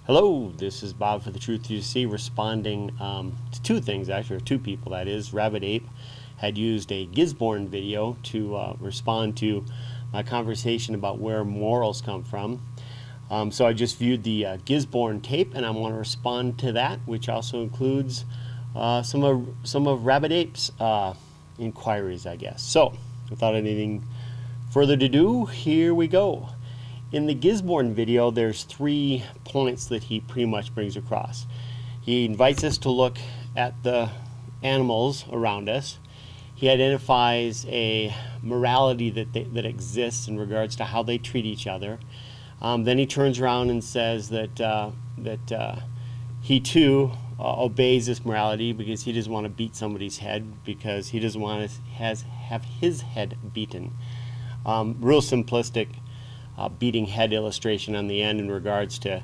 Hello, this is Bob for the Truth You See, responding to two things, actually, or two people, that is. Rabbit Ape had used a Gisburne video to respond to my conversation about where morals come from. So I just viewed the Gisburne tape, and I want to respond to that, which also includes some of Rabbit Ape's inquiries, I guess. So, without anything further to do, here we go. In the Gisburne video, there's 3 points that he pretty much brings across. He invites us to look at the animals around us. He identifies a morality that exists in regards to how they treat each other. Then he turns around and says that he too obeys this morality because he doesn't want to beat somebody's head, because he doesn't want to have his head beaten. Real simplistic beating head illustration on the end in regards to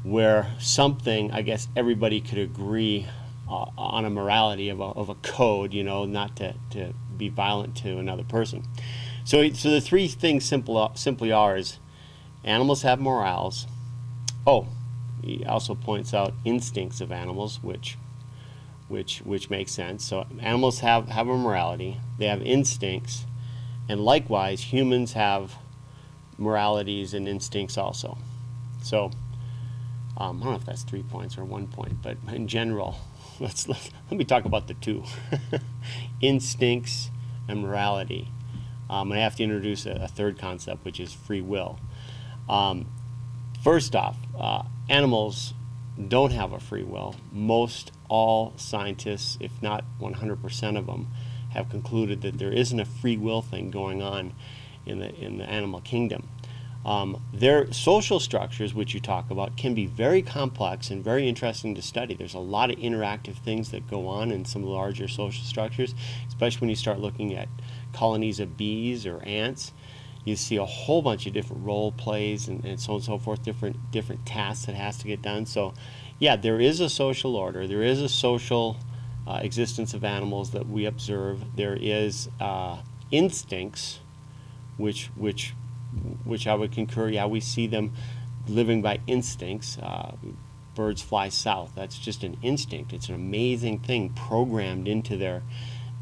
where something, I guess everybody could agree on a morality of a code, you know, not to be violent to another person. So the 3 things simply are is animals have morals. Oh, he also points out instincts of animals, which makes sense. So animals have a morality, they have instincts, and likewise humans have moralities and instincts also. So I don't know if that's 3 points or 1 point, but in general, let me talk about the 2 instincts and morality. I have to introduce a third concept, which is free will. First off, animals don't have a free will. All scientists, if not 100% of them, have concluded that there isn't a free will thing going on in the animal kingdom. Their social structures, which you talk about, can be very complex and very interesting to study. There's a lot of interactive things that go on in some larger social structures, especially when you start looking at colonies of bees or ants. You see a whole bunch of different role plays and so on and so forth, different tasks that has to get done. So yeah, there is a social order, there is a social existence of animals that we observe. There is instincts, which I would concur. Yeah, we see them living by instincts. Birds fly south. That's just an instinct. It's an amazing thing programmed into their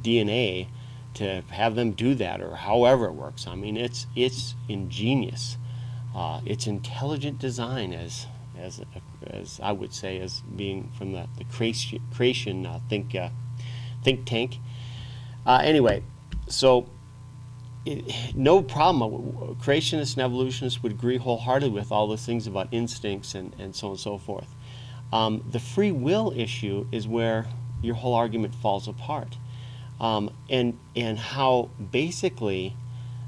DNA to have them do that, or however it works. I mean, it's ingenious. It's intelligent design, as I would say, as being from the creation think tank. Anyway, so no problem. Creationists and evolutionists would agree wholeheartedly with all those things about instincts and so on and so forth. The free will issue is where your whole argument falls apart. And how basically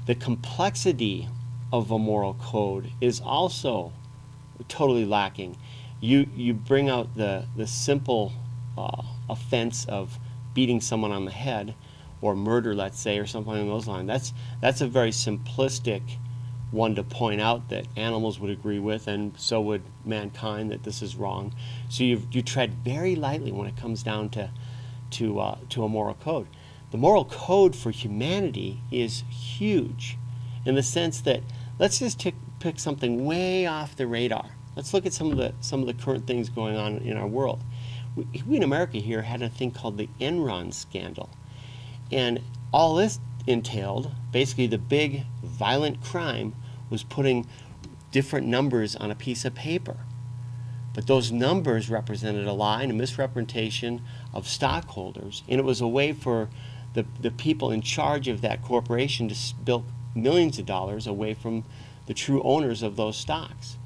the complexity of a moral code is also totally lacking. You bring out the simple offense of beating someone on the head, or murder, let's say, or something along those lines. That's a very simplistic one to point out that animals would agree with, and so would mankind, that this is wrong. So you tread very lightly when it comes down to a moral code. The moral code for humanity is huge, in the sense that, let's just pick something way off the radar. Let's look at some of the current things going on in our world. We in America here had a thing called the Enron scandal. And all this entailed, basically the big violent crime, was putting different numbers on a piece of paper. But those numbers represented a lie and a misrepresentation of stockholders, and it was a way for the people in charge of that corporation to bilk millions of dollars away from the true owners of those stocks.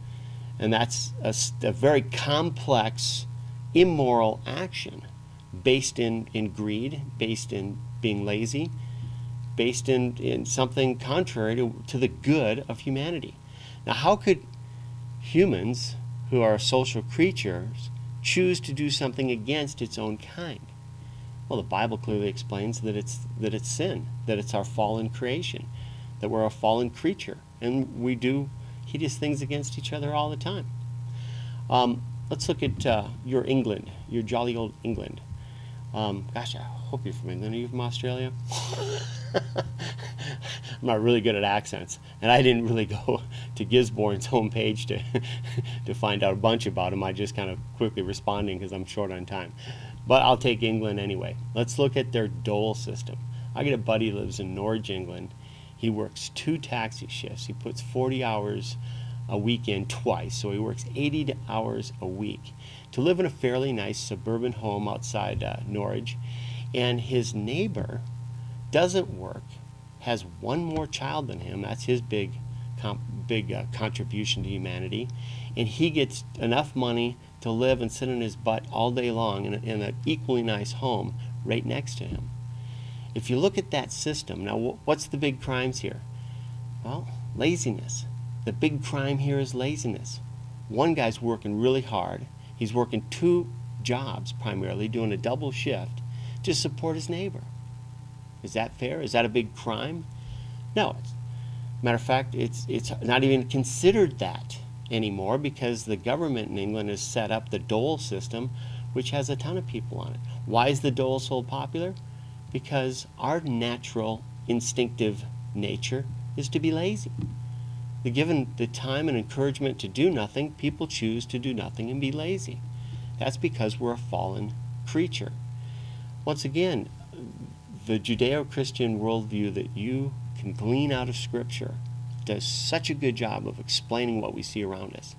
And that's a very complex, immoral action, based in greed, based in being lazy, based in something contrary to the good of humanity. Now, how could humans, who are social creatures, choose to do something against its own kind? Well, the Bible clearly explains that it's sin, that it's our fallen creation, that we're a fallen creature, and we do hideous things against each other all the time. Let's look at your England, your jolly old England. Gosh, I hope you're from England. Are you from Australia? I'm not really good at accents, and I didn't really go to Gisburne's homepage to find out a bunch about him. I just kind of quickly responding because I'm short on time. But I'll take England anyway. Let's look at their dole system. I got a buddy who lives in Norwich, England. He works 2 taxi shifts. He puts 40 hours a week in twice, so he works 80 hours a week to live in a fairly nice suburban home outside Norwich. And his neighbor doesn't work, has one more child than him. That's his big contribution to humanity. And he gets enough money to live and sit on his butt all day long in an equally nice home right next to him. If you look at that system, now what's the big crimes here? Well, laziness. The big crime here is laziness. One guy's working really hard. He's working 2 jobs primarily, doing a double shift to support his neighbor. Is that fair? Is that a big crime? No. Matter of fact, it's not even considered that anymore because the government in England has set up the dole system, which has a ton of people on it. Why is the dole so popular? Because our natural instinctive nature is to be lazy. Given the time and encouragement to do nothing, people choose to do nothing and be lazy. That's because we're a fallen creature. Once again, the Judeo-Christian worldview that you can glean out of Scripture does such a good job of explaining what we see around us.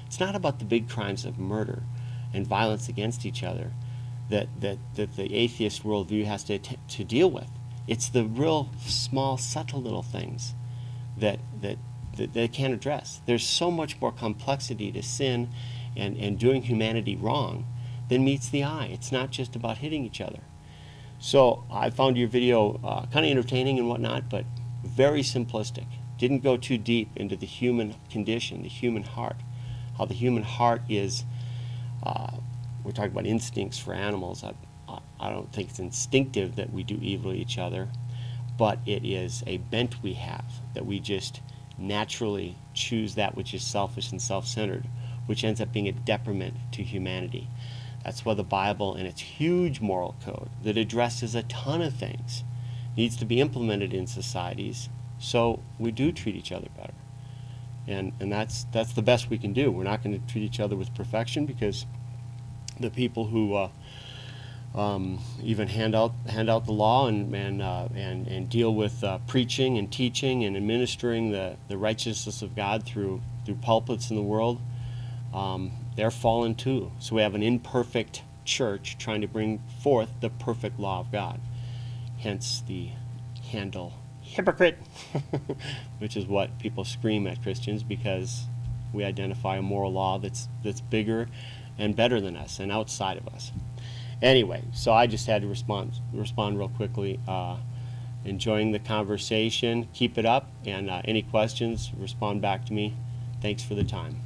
It's not about the big crimes of murder and violence against each other that the atheist worldview has to deal with. It's the real small, subtle little things that they can't address. There's so much more complexity to sin and doing humanity wrong than meets the eye. It's not just about hitting each other. So I found your video kind of entertaining and whatnot, but very simplistic. Didn't go too deep into the human condition, the human heart, how the human heart is, we're talking about instincts for animals. I don't think it's instinctive that we do evil to each other, but it is a bent we have, that we just naturally choose that which is selfish and self-centered, which ends up being a detriment to humanity. That's why the Bible, in its huge moral code that addresses a ton of things, needs to be implemented in societies so we do treat each other better. And that's the best we can do. We're not going to treat each other with perfection because the people who even hand out the law and deal with preaching and teaching and administering the righteousness of God through pulpits in the world, they're fallen too. So we have an imperfect church trying to bring forth the perfect law of God. Hence the handle hypocrite, which is what people scream at Christians because we identify a moral law that's bigger and better than us and outside of us. Anyway, so I just had to respond real quickly. Enjoying the conversation. Keep it up, and any questions, respond back to me. Thanks for the time.